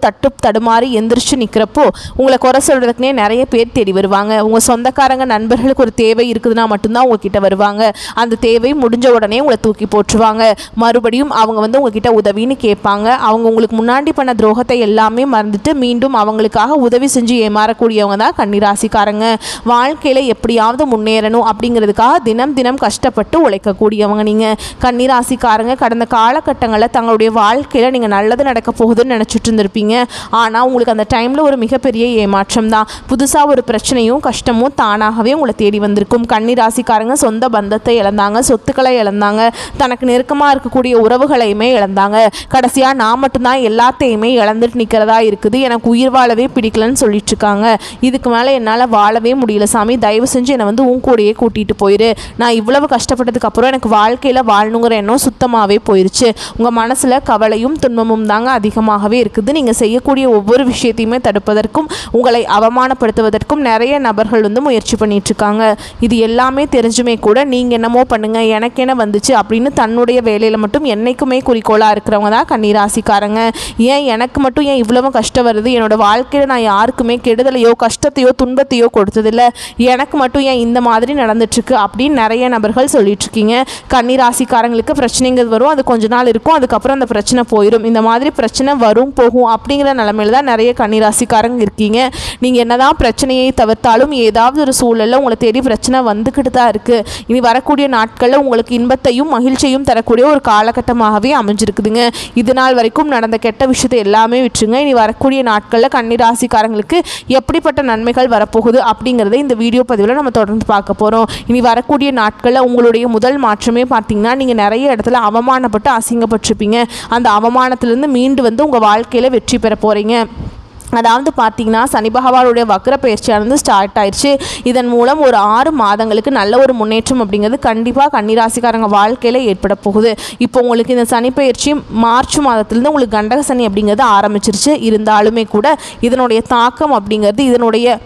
தடுமாறி எந்திரிச்சு நிற்கிறப்போ உங்களை குறை சொல்கிறதுக்குனே நிறைய பேர் தேடி வருவாங்க. உங்கள் சொந்தக்காரங்க நண்பர்களுக்கு ஒரு தேவை இருக்குதுன்னா மட்டும்தான் உங்ககிட்ட வருவாங்க. அந்த தேவை முடிஞ்ச உடனே உங்களை தூக்கி போட்டுருவாங்க. மறுபடியும் அவங்க உங்ககிட்ட உதவின்னு கேட்பாங்க. அவங்க உங்களுக்கு முன்னாடி பண்ண துரோகத்தை எல்லாமே மறந்துட்டு மீண்டும் அவங்களுக்காக உதவி செஞ்சு ஏமாறக்கூடியவங்க தான் கன்னிராசிக்காரங்க. வாழ்க்கையில் எப்படியாவது முன்னேறணும் அப்படிங்கிறதுக்காக தினம் தினம் கஷ்டப்பட்டு உழைக்கக்கூடியவங்க நீங்கள். கன்னிராசிக்காரங்க கடந்த காலகட்டங்களில் தங்களுடைய வாழ்க்கையில் நீங்கள் நல்லது நடக்க போகுதுன்னு நினச்சிட்டு இருந்திருப்பீங்க. ஆனால் உங்களுக்கு அந்த டைமில் ஒரு மிகப்பெரிய ஏமாற்றம் தான். புதுசாக ஒரு பிரச்சனையும் கஷ்டமும் தானாகவே உங்களை தேடி வந்திருக்கும். கன்னிராசிக்காரங்க சொந்த பந்தத்தை இழந்தாங்க, சொத்துக்களை இழந்தாங்க, தனக்கு நெருக்கமாக இருக்கக்கூடிய உறவுகளையுமே இழந்தாங்க. கடைசியாக நான் மட்டும்தான் எல்லாத்தையுமே இழந்துட்டு நிற்கிறதா இருக்குது, எனக்கு உயிர் வாழவே பிடிக்கலன்னு சொல்லிட்டு இருக்காங்க. இதுக்கு மேலே என்னால் வாழவே முடியல சாமி, தயவு செஞ்சு என்னை உன் கூடையே கூட்டிகிட்டு போயிரு. நான் இவ்வளவு கஷ்டப்பட்டதுக்கு அப்புறம் எனக்கு வாழ்க்கையில் வாழணுங்கிற எண்ணம் சுத்தமாகவே போயிடுச்சு. உங்கள் மனசில் கவலையும் துன்பமும் தாங்க அதிகமாகவே இருக்குது. நீங்கள் செய்யக்கூடிய ஒவ்வொரு விஷயத்தையுமே தடுப்பதற்கும் உங்களை அவமானப்படுத்துவதற்கும் நிறைய நபர்கள் முயற்சி பண்ணிட்டு இருக்காங்க. இது எல்லாமே தெரிஞ்சுமே கூட நீங்கள் என்னமோ பண்ணுங்க, எனக்கு என்ன வந்துச்சு அப்படின்னு தன்னுடைய வேலையில் மட்டும் என்னைக்குமே குறிக்கோளாக இருக்கிறவங்க தான் கன்னிராசிக்காரங்க. ஏன் எனக்கு மட்டும் ஏன் இவ்வளவு கஷ்டம் வருது, என்னோட வாழ்க்கையில் நான் யாருக்குமே கெடுதலையோ கஷ்டத்தையோ துன்பத்தையோ கொடுத்ததில்லை, எனக்கு மட்டும் ஏன் இந்த மாதிரி நடந்துட்டுருக்கு அப்படின்னு நிறைய நபர்கள் சொல்லிட்டு இருக்கீங்க. கன்னிராசிக்காரங்களுக்கு பிரச்சனைகள் வரும், அது கொஞ்ச நாள் இருக்கும், அதுக்கப்புறம் அந்த பிரச்சனை போயிடும். இந்த மாதிரி பிரச்சனை வரும் போகும் அப்படிங்கிற நிலைமையில தான் நிறைய கன்னிராசிக்காரங்க இருக்கீங்க. நீங்கள் என்னதான் பிரச்சனையை தவிர்த்தாலும் ஏதாவது ஒரு சூழலில் உங்களை தேடி பிரச்சனை வந்துக்கிட்டு தான் இருக்குது. இனி வரக்கூடிய நாட்களில் உங்களுக்கு இன்பத்தையும் மகிழ்ச்சியையும் தரக்கூடிய ஒரு காலகட்டமாகவே அமைஞ்சிருக்குதுங்க. இது நாள் வரைக்கும் நடந்த கெட்ட விஷயத்தை எல்லாமே விட்டுருங்க. இனி வரக்கூடிய நாட்களில் கன்னிராசிக்காரங்களுக்கு எப்படிப்பட்ட நன்மைகள் வரப்போகுது அப்படிங்கிறத இந்த வீடியோ பதிவில் நம்ம தொடர்ந்து பார்க்க போகிறோம். இனி வரக்கூடிய நாட்களில் உங்களுடைய முதல் மாற்றமே பார்த்தீங்கன்னா நீங்கள் நிறைய இடத்துல அவமானப்பட்டு அசிங்கப்பட்டிருப்பீங்க. அந்த அவமானத்திலிருந்து மீண்டு உங்கள் வாழ்க்கையில் வெற்றி பெற போகிறீங்க. அதாவது பார்த்தீங்கன்னா சனி பகவானுடைய வக்ர பயிற்சியானது ஸ்டார்ட் ஆயிடுச்சு. இதன் மூலம் ஒரு 6 மாதங்களுக்கு நல்ல ஒரு முன்னேற்றம் அப்படிங்கிறது கண்டிப்பாக கன்னிராசிக்காரங்க வாழ்க்கையில் ஏற்பட போகுது. இப்போ உங்களுக்கு இந்த சனி பயிற்சி மார்ச் மாதத்துலேருந்து உங்களுக்கு கண்டக சனி அப்படிங்கிறது ஆரம்பிச்சிருச்சு. இருந்தாலுமே கூட இதனுடைய தாக்கம் அப்படிங்கிறது இதனுடைய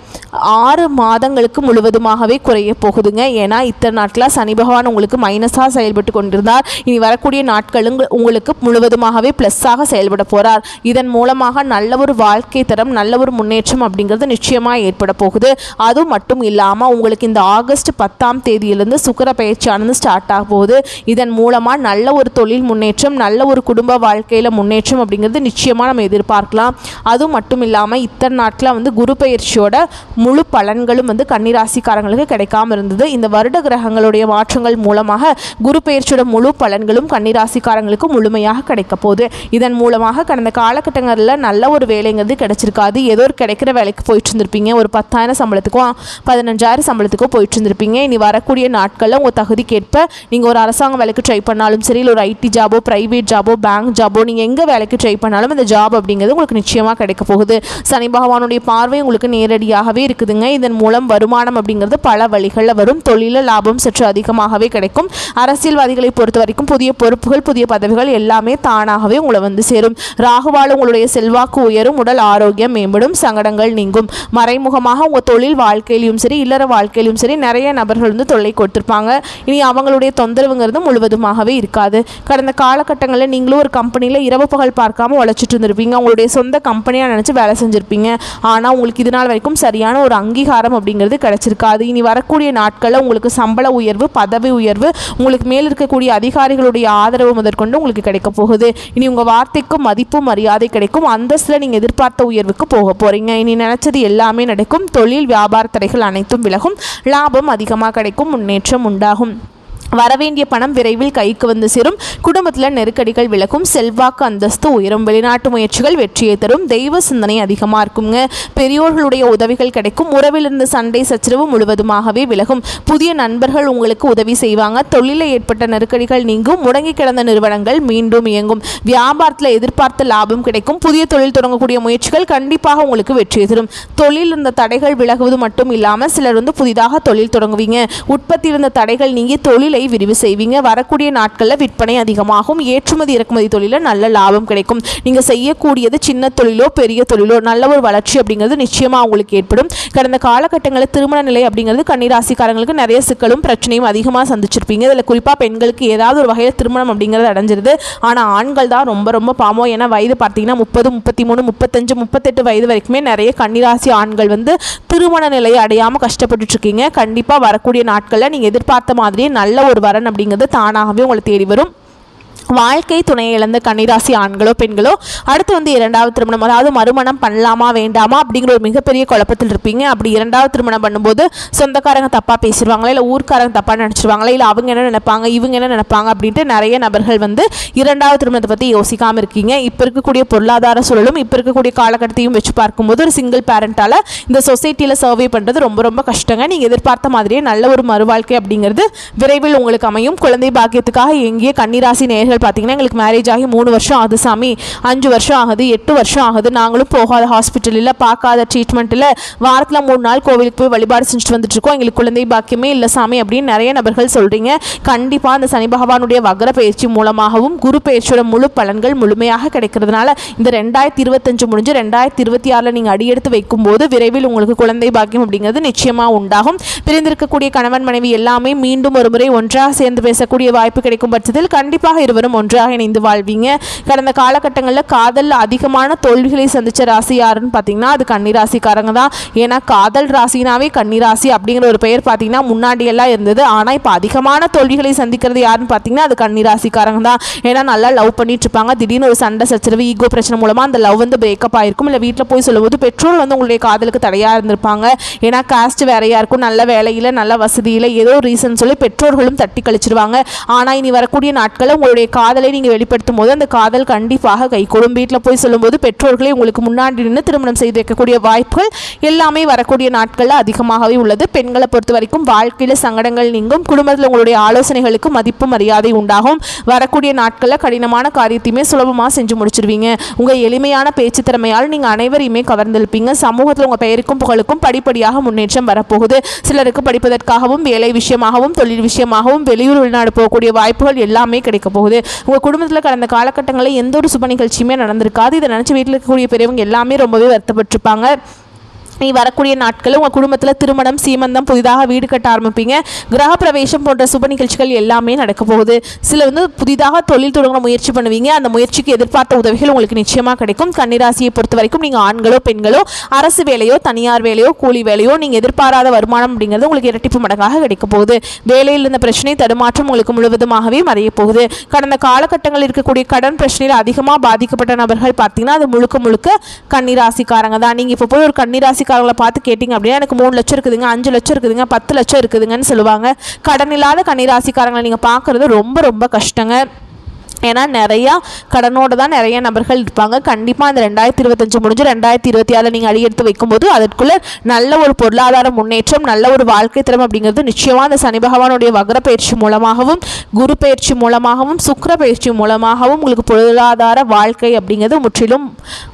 6 மாதங்களுக்கு முழுவதுமாகவே குறைய போகுதுங்க. ஏன்னா இத்தனை நாட்களாக சனி பகவான் உங்களுக்கு மைனஸாக செயல்பட்டு கொண்டிருந்தார். இனி வரக்கூடிய நாட்களும் உங்களுக்கு முழுவதுமாகவே ப்ளஸ்ஸாக செயல்பட போகிறார். இதன் மூலமாக நல்ல ஒரு வாழ்க்கை தரம், நல்ல ஒரு முன்னேற்றம் அப்படிங்கிறது நிச்சயமாக ஏற்பட போகுது. அது மட்டும் இல்லாமல் உங்களுக்கு இந்த ஆகஸ்ட் 10ஆம் தேதியிலிருந்து சுக்கிர பயிற்சியானது ஸ்டார்ட் ஆக போகுது. இதன் மூலமாக நல்ல ஒரு தொழில் முன்னேற்றம், நல்ல ஒரு குடும்ப வாழ்க்கையில் முன்னேற்றம் அப்படிங்கிறது நிச்சயமாக நம்ம எதிர்பார்க்கலாம். அது மட்டும் இல்லாமல் இத்தனை நாட்களில் குரு பயிற்சியோட முழு பலன்களும் கன்னிராசிக்காரங்களுக்கு கிடைக்காம இருந்தது. இந்த வருட கிரகங்களுடைய மாற்றங்கள் மூலமாக குரு பயிற்சியோட முழு பலன்களும் கன்னிராசிக்காரங்களுக்கு முழுமையாக கிடைக்க போகுது. இதன் மூலமாக கடந்த காலகட்டங்களில் நல்ல ஒரு வேலைங்கிறது கிடைச்சிருக்காது. ஏதோ ஒரு கிடைக்கிற வேலைக்கு போயிட்டு இருந்திருப்பீங்க. ஒரு 10,000 சம்பளத்துக்கும் 15,000 சம்பளத்துக்கும் போயிட்டு இருந்திருப்பீங்க. இனி வரக்கூடிய நாட்களில் உங்கள் தகுதிக்கேற்ப நீங்கள் ஒரு அரசாங்க வேலைக்கு ட்ரை பண்ணாலும் சரி, இல்லை ஒரு ஐடி ஜாபோ, பிரைவேட் ஜாபோ, பேங்க் ஜாபோ, நீங்கள் எங்கே வேலைக்கு ட்ரை பண்ணாலும் இந்த ஜாப் அப்படிங்கிறது உங்களுக்கு நிச்சயமாக கிடைக்க போகுது. சனி பகவானுடைய பார்வை உங்களுக்கு நேரடியாகவே இருக்குதுங்க. இதன் மூலம் வருமானம் அப்படிங்கிறது பல வழிகளில் வரும். தொழில லாபம் சற்று அதிகமாகவே கிடைக்கும். அரசியல்வாதிகளை பொறுத்த வரைக்கும் புதிய பொறுப்புகள், புதிய பதவிகள் எல்லாமே தானாகவே உங்களை சேரும். ராகுவால் உங்களுடைய செல்வாக்கு உயரும். உடல் ஆரோக்கியம் ஆரோக்கியம் மேம்படும், சங்கடங்கள் நீங்கும். மறைமுகமாக உங்கள் தொழில் வாழ்க்கையிலும் சரி இல்லற வாழ்க்கையிலும் சரி நிறைய நபர்கள் வந்து தொல்லை கொடுத்துருப்பாங்க. இனி அவங்களுடைய தொந்தரவுங்கிறது முழுவதுமாகவே இருக்காது. கடந்த காலகட்டங்களில் நீங்களும் ஒரு கம்பெனியில் இரவு பகல் பார்க்காம உழைச்சிட்டு இருந்திருப்பீங்க. உங்களுடைய சொந்த கம்பெனியாக நினச்சி வேலை செஞ்சுருப்பீங்க. ஆனால் உங்களுக்கு இது நாள் வரைக்கும் சரியான ஒரு அங்கீகாரம் அப்படிங்கிறது கிடைச்சிருக்காது. இனி வரக்கூடிய நாட்களில் உங்களுக்கு சம்பள உயர்வு, பதவி உயர்வு, உங்களுக்கு மேல் இருக்கக்கூடிய அதிகாரிகளுடைய ஆதரவு முதற்கொண்டு உங்களுக்கு கிடைக்க போகுது. இனி உங்கள் வார்த்தைக்கும் மதிப்பு மரியாதை கிடைக்கும். அந்தஸ்தில் நீங்கள் எதிர்பார்த்த உயர்வுக்கு போக போகிறீங்க. இனி நினச்சது எல்லாமே நடக்கும். தொழில் வியாபார தடைகள் அனைத்தும் விலகும். லாபம் அதிகமாக கிடைக்கும். முன்னேற்றம் உண்டாகும். வரவேண்டிய பணம் விரைவில் கைக்கு வந்து சேரும். குடும்பத்தில் நெருக்கடிகள் விலகும். செல்வாக்கு அந்தஸ்து உயரும். வெளிநாட்டு முயற்சிகள் வெற்றியை தரும். தெய்வ சிந்தனை அதிகமாக இருக்குங்க. பெரியோர்களுடைய உதவிகள் கிடைக்கும். உறவிலிருந்து சண்டை சச்சரவு முழுவதுமாகவே விலகும். புதிய நண்பர்கள் உங்களுக்கு உதவி செய்வாங்க. தொழிலில் ஏற்பட்ட நெருக்கடிகள் நீங்கும். முடங்கி கிடந்த நிறுவனங்கள் மீண்டும் இயங்கும். வியாபாரத்தில் எதிர்பார்த்த லாபம் கிடைக்கும். புதிய தொழில் தொடங்கக்கூடிய முயற்சிகள் கண்டிப்பாக உங்களுக்கு வெற்றியை தரும். தொழில் இருந்த தடைகள் விலகுவது மட்டும் இல்லாமல் சிலர் வந்து புதிதாக தொழில் தொடங்குவீங்க. உற்பத்தி இருந்த தடைகள் நீங்கி தொழிலை விரிவு செய்வீங்க. வரக்கூடிய நாட்களில் விற்பனை அதிகமாகும். ஏற்றுமதி இறக்குமதி தொழிலில் நல்ல லாபம் கிடைக்கும். நீங்கள் செய்யக்கூடியது சின்ன தொழிலோ பெரிய தொழிலோ நல்ல ஒரு வளர்ச்சி அப்படிங்கிறது நிச்சயமாக உங்களுக்கு ஏற்படும். கடந்த காலகட்டங்களில் திருமண நிலை அப்படிங்கிறது கன்னிராசிக்காரங்களுக்கு நிறைய சிக்கலும் பிரச்சனையும் அதிகமாக சந்திச்சிருப்பீங்க. இதில் குறிப்பாக பெண்களுக்கு ஏதாவது ஒரு வகையில் திருமணம் அப்படிங்கிறது அடைஞ்சிருது. ஆனால் ஆண்கள் தான் ரொம்ப ரொம்ப பாவம். ஏன்னா வயது பார்த்தீங்கன்னா 30, 33, 35, 38 வயது வரைக்குமே நிறைய கன்னிராசி ஆண்கள் வந்து திருமண நிலையை அடையாமல் கஷ்டப்பட்டு இருக்கீங்க. கண்டிப்பாக வரக்கூடிய நாட்களில் நீங்கள் எதிர்பார்த்த மாதிரியே நல்ல ஒரு வரன் அப்படிங்கிறது தானாகவே உங்களை தேடி வரும். வாழ்க்கை துணையை இழந்த கன்னிராசி ஆண்களோ பெண்களோ அடுத்து வந்து இரண்டாவது திருமணம், அதாவது மறுமணம் பண்ணலாமா வேண்டாமா அப்படிங்கிற ஒரு மிகப்பெரிய குழப்பத்தில் இருப்பீங்க. அப்படி இரண்டாவது திருமணம் பண்ணும்போது சொந்தக்காரங்க தப்பாக பேசிடுவாங்களா, இல்லை ஊர்க்காரங்க தப்பாக நினச்சிருவாங்களா, இல்லை அவங்க என்ன நினைப்பாங்க இவங்க என்ன நினைப்பாங்க அப்படின்ட்டு நிறைய நபர்கள் வந்து இரண்டாவது திருமணத்தை பற்றி யோசிக்காமல் இருக்கீங்க. இப்போ இருக்கக்கூடிய பொருளாதார சூழலும் இப்போ இருக்கக்கூடிய காலகட்டத்தையும் வச்சு பார்க்கும்போது ஒரு சிங்கிள் பேரண்டால் இந்த சொசைட்டியில் சர்வே பண்ணுறது ரொம்ப ரொம்ப கஷ்டங்க. நீங்கள் எதிர்பார்த்த மாதிரியே நல்ல ஒரு மறுவாழ்க்கை அப்படிங்கிறது விரைவில் உங்களுக்கு அமையும். குழந்தை பாக்கியத்துக்காக எங்கேயே கன்னிராசி நேயர்கள் பார்த்தீங்கன்னா எங்களுக்கு மேரேஜ் ஆகி 3 வருஷம் ஆகுது சாமி, 5 வருஷம் ஆகுது, 8 வருஷம் ஆகுது, நாங்களும் போகாத ஹாஸ்பிட்டலில் பார்க்காத ட்ரீட்மெண்ட்டில் வாரத்தில் 3 நாள் கோவிலுக்கு போய் வழிபாடு செஞ்சுட்டு வந்துட்டு இருக்கோம், எங்களுக்கு குழந்தை பாக்கியமே இல்லை சாமி அப்படின்னு நிறைய நபர்கள் சொல்கிறீங்க. கண்டிப்பாக அந்த சனி பகவானுடைய வக்ர பயிற்சி மூலமாகவும் குரு பயிற்சியோட முழு பலன்கள் முழுமையாக கிடைக்கிறதுனால இந்த 2025 முடிஞ்சு 2026 நீங்கள் அடியெடுத்து வைக்கும்போது விரைவில் உங்களுக்கு குழந்தை பாக்கியம் அப்படிங்கிறது நிச்சயமாக உண்டாகும். பிரிந்திருக்கக்கூடிய கணவன் மனைவி எல்லாமே மீண்டும் ஒரு முறை ஒன்றாக சேர்ந்து பேசக்கூடிய வாய்ப்பு கிடைக்கும் பட்சத்தில் கண்டிப்பாக இருவரும் ஒன்றாக இணைந்து வாழ்வீங்க. கடந்த காலகட்டங்களில் காதல் அதிகமான தோல்விகளை சந்திச்ச ராசி யாருன்னு பார்த்தீங்கன்னா அது கன்னிராசிக்காரங்க தான். ஏன்னா காதல் ராசினாவே கன்னிராசி அப்படிங்கிற ஒரு பெயர் பார்த்தீங்கன்னா முன்னாடி எல்லாம் இருந்தது. ஆனால் இப்போ அதிகமான தோல்விகளை சந்திக்கிறது யாருன்னு பார்த்தீங்கன்னா அது கன்னிராசிக்காரங்க தான். ஏன்னா நல்லா லவ் பண்ணிட்டு இருப்பாங்க, திடீர்னு ஒரு சண்டை சச்சரவு ஈகோ பிரச்சனை மூலமாக அந்த லவ் வந்து பிரேக்கப் ஆயிருக்கும். இல்லை வீட்டில் போய் சொல்லும்போது பெற்றோர் வந்து உங்களுடைய காதலுக்கு தடையாக இருந்திருப்பாங்க. ஏன்னா காஸ்ட் வேறையாக இருக்கும், நல்ல வேலையில் நல்ல வசதியில் ஏதோ ரீசன் சொல்லி பெற்றோர்களும் தட்டி கழிச்சிருவாங்க. ஆனால் இனி வரக்கூடிய நாட்களில் உங்களுடைய காதலை நீங்கள் வெளிப்படுத்தும் போது அந்த காதல் கண்டிப்பாக கைகூடும். வீட்டில் போய் சொல்லும்போது பெற்றோர்களை உங்களுக்கு முன்னாடி நின்று திருமணம் செய்து வைக்கக்கூடிய வாய்ப்புகள் எல்லாமே வரக்கூடிய நாட்களில் அதிகமாகவே உள்ளது. பெண்களை பொறுத்த வரைக்கும் வாழ்க்கையில் சங்கடங்கள் நீங்கும். குடும்பத்தில் உங்களுடைய ஆலோசனைகளுக்கு மதிப்பு மரியாதை உண்டாகும். வரக்கூடிய நாட்களில் கடினமான காரியத்தையுமே சுலபமாக செஞ்சு முடிச்சிருவீங்க. உங்கள் எளிமையான பேச்சு திறமையால் நீங்கள் அனைவரையுமே கவர்ந்திருப்பீங்க. சமூகத்தில் உங்கள் பெயருக்கும் புகழுக்கும் படிப்படியாக முன்னேற்றம் வரப்போகுது. சிலருக்கு படிப்பதற்காகவும் வேலை விஷயமாகவும் தொழில் விஷயமாகவும் வெளியூர் வெளிநாடு போகக்கூடிய வாய்ப்புகள் எல்லாமே கிடைக்க போகுது. உங்கள் குடும்பத்தில் கடந்த காலகட்டங்களில் எந்த ஒரு சுப நிகழ்ச்சியுமே நடந்திருக்காது. இதை நினச்சி வீட்டில் இருக்கக்கூடிய பெரியவங்க எல்லாமே ரொம்பவே வருத்தப்பட்டிருப்பாங்க. நீ வரக்கூடிய நாட்களில் உங்கள் குடும்பத்தில் திருமணம், சீமந்தம், புதிதாக வீடு கட்ட ஆரம்பிப்பீங்க. கிரக பிரவேசம் போன்ற சுப நிகழ்ச்சிகள் எல்லாமே நடக்க போகுது. சில வந்து புதிதாக தொழில் தொடங்க முயற்சி பண்ணுவீங்க. அந்த முயற்சிக்கு எதிர்பார்த்த உதவிகள் உங்களுக்கு நிச்சயமாக கிடைக்கும். கன்னிராசியை பொறுத்த வரைக்கும் நீங்கள் ஆண்களோ பெண்களோ அரசு வேலையோ தனியார் வேலையோ கூலி வேலையோ நீங்கள் எதிர்பாராத வருமானம் அப்படிங்கிறது உங்களுக்கு இரட்டிப்பு மடங்காக கிடைக்க போகுது. வேலையில் இருந்த பிரச்சனை தடுமாற்றம் உங்களுக்கு முழுவதுமாகவே மறைய போகுது. கடந்த காலகட்டங்களில் இருக்கக்கூடிய கடன் பிரச்சனையில் அதிகமாக பாதிக்கப்பட்ட நபர்கள் பார்த்தீங்கன்னா அது முழுக்க முழுக்க கன்னிராசிக்காரங்க தான். நீங்கள் இப்போ போய் ஒரு கன்னிராசி பார்த்து கேட்டிங்க அப்படின்னா எனக்கு 3 லட்சம் இருக்குதுங்க, 5 லட்சம் இருக்குதுங்க, 10 லட்சம் இருக்குதுங்கன்னு சொல்லுவாங்க. கடன் இல்லாத கன்னிராசிக்காரங்களை நீங்கள் பார்க்குறது ரொம்ப ரொம்ப கஷ்டங்க. ஏன்னா நிறையா கடனோடு தான் நிறைய நபர்கள் இருப்பாங்க. கண்டிப்பாக அந்த 2025 முடிஞ்சு 2026 நீங்கள் அடியெடுத்து வைக்கும்போது அதற்குள்ளே நல்ல ஒரு பொருளாதார முன்னேற்றம், நல்ல ஒரு வாழ்க்கை திறமை அப்படிங்கிறது நிச்சயமாக அந்த சனி பகவானுடைய வக்ர பயிற்சி மூலமாகவும் குரு பயிற்சி மூலமாகவும் சுக்கிர பயிற்சி மூலமாகவும் உங்களுக்கு பொருளாதார வாழ்க்கை அப்படிங்கிறது முற்றிலும்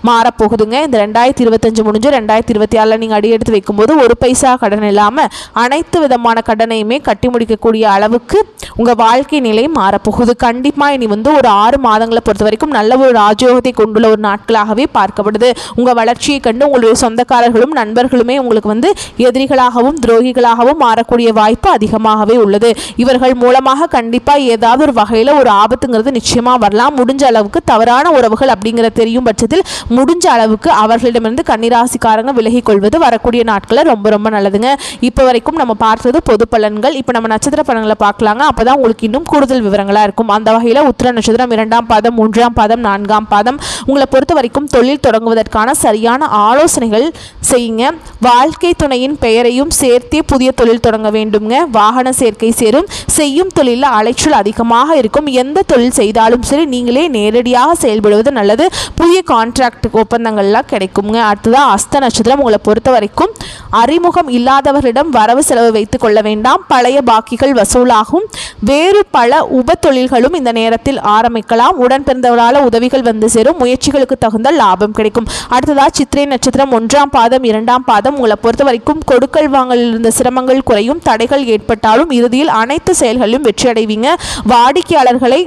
மாறப்போகுதுங்க. இந்த 2025 முடிஞ்சு 2026 நீங்கள் அடியெடுத்து வைக்கும்போது ஒரு பைசா கடன் இல்லாமல் அனைத்து விதமான கடனையுமே கட்டி முடிக்கக்கூடிய அளவுக்கு உங்கள் வாழ்க்கை நிலை மாறப்போகுது. கண்டிப்பாக இனி வந்து ஒரு 6 மாதங்களை பொறுத்த வரைக்கும் நல்ல ஒரு ராஜயோகத்தை கொண்டுள்ள ஒரு நாட்களாகவே பார்க்கப்படுது. உங்கள் வளர்ச்சியை கண்டு உங்களுடைய சொந்தக்காரர்களும் நண்பர்களுமே உங்களுக்கு வந்து எதிரிகளாகவும் துரோகிகளாகவும் மாறக்கூடிய வாய்ப்பு அதிகமாகவே உள்ளது. இவர்கள் மூலமாக கண்டிப்பாக ஏதாவது ஒரு வகையில் ஒரு ஆபத்துங்கிறது நிச்சயமாக வரலாம். முடிஞ்ச அளவுக்கு தவறான உறவுகள் அப்படிங்கிற தெரியும் பட்சத்தில் முடிஞ்ச அளவுக்கு அவர்களிடமிருந்து கன்னிராசிக்காரங்க விலகிக் கொள்வது வரக்கூடிய நாட்களில் ரொம்ப ரொம்ப நல்லதுங்க. இப்போ வரைக்கும் நம்ம பார்த்தது பொது பலன்கள். இப்போ நம்ம நட்சத்திர பலன்களை பார்க்கலாங்க. அப்பதான் உங்களுக்கு இன்னும் கூடுதல் விவரங்களாக இருக்கும். அந்த வகையில் உத்திர நட்சத்திரம் 2ஆம் பாதம் 3ஆம் பாதம் 4ஆம் பாதம் உங்களை பொறுத்த வரைக்கும் தொழில் தொடங்குவதற்கான சரியான ஆலோசனைகள் செய்யுங்க. வாழ்க்கை துணையின் பெயரையும் சேர்த்தே புதிய தொழில் தொடங்க வேண்டுங்க. வாகன சேர்க்கை சேரும். செய்யும் தொழிலில் அலைச்சல் அதிகமாக இருக்கும். எந்த தொழில் செய்தாலும் சரி நீங்களே நேரடியாக செயல்படுவது நல்லது. புதிய கான்ட்ராக்ட் ஒப்பந்தங்கள்லாம் கிடைக்குங்க. அடுத்ததாக அஸ்த நட்சத்திரம் உங்களை பொறுத்த வரைக்கும் அறிமுகம் இல்லாதவர்களிடம் வரவு செலவு வைத்துக் கொள்ள வேண்டாம். பழைய பாக்கிகள் வசூலாகும். வேறு பல உப தொழில்களும் இந்த நேரத்தில் ஆரம்பிக்கலாம். உடன் பிறந்தவரால் உதவிகள் வந்து சேரும். முயற்சிகளுக்கு தகுந்த லாபம் கிடைக்கும். அடுத்ததாக சித்திரை நட்சத்திரம் 1ஆம் பாதம் 2ஆம் பாதம் உங்களை பொறுத்த வரைக்கும் கொடுக்கல் வாங்கலில் இருந்த சிரமங்கள் குறையும். தடைகள் ஏற்பட்டாலும் இறுதியில் அனைத்து செயல்களிலும் வெற்றி அடைவீங்க. வாடிக்கையாளர்களை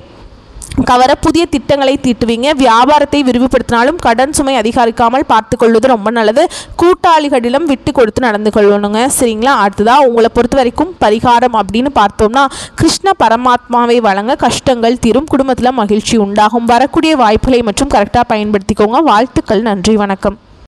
கவர புதிய திட்டங்களை தீட்டுவீங்க. வியாபாரத்தை விரிவுபடுத்தினாலும் கடன் சுமை அதிகரிக்காமல் பார்த்துக்கொள்வது ரொம்ப நல்லது. கூட்டாளிகளிடம் விட்டு கொடுத்து நடந்து கொள்ளணுங்க. சரிங்களா? அடுத்ததாக உங்களை பொறுத்த வரைக்கும் பரிகாரம் அப்படின்னு பார்த்தோம்னா கிருஷ்ண பரமாத்மாவை வழங்க கஷ்டங்கள் தீரும். குடும்பத்தில் மகிழ்ச்சி உண்டாகும். வரக்கூடிய வாய்ப்புகளை மற்றும் கரெக்டாக பயன்படுத்திக்கோங்க. வாழ்த்துக்கள். நன்றி. வணக்கம்.